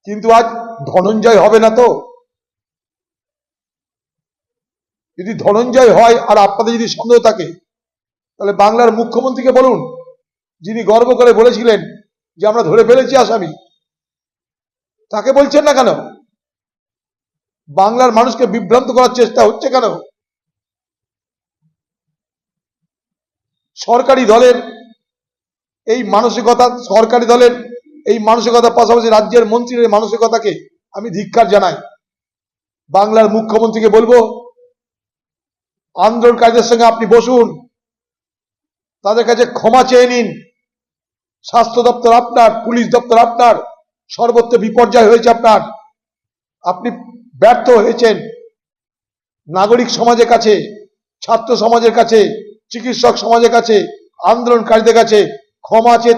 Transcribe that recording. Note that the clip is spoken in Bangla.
কিন্তু আজ ধনঞ্জয় হবে না তো? যদি ধনঞ্জয় হয় আর আপনাদের যদি সন্দেহ থাকে, তাহলে বাংলার মুখ্যমন্ত্রীকে বলুন, যিনি গর্ব করে বলেছিলেন যে আমরা ধরে ফেলেছি আসামি, তাকে বলছেন না কেন? বাংলার মানুষকে বিভ্রান্ত করার চেষ্টা হচ্ছে কেন? সরকারি দলের এই মানসিকতার পাশাপাশি রাজ্যের মন্ত্রীর মানসিকতাকে আমি ধিক্কার জানাই। বাংলার মুখ্যমন্ত্রীকে বলবো, আন্দোলনকারীদের সঙ্গে আপনি বসুন, তাদের কাছে ক্ষমা চেয়ে নিন। স্বাস্থ্য দপ্তর আপনার, পুলিশ দপ্তর আপনার, সর্বত্র বিপর্যয় হয়েছে আপনার, আপনি ব্যর্থ হয়েছেন। নাগরিক সমাজের কাছে, ছাত্র সমাজের কাছে, চিকিৎসক সমাজের কাছে, আন্দোলনকারীদের কাছে ক্ষমা চেয়ে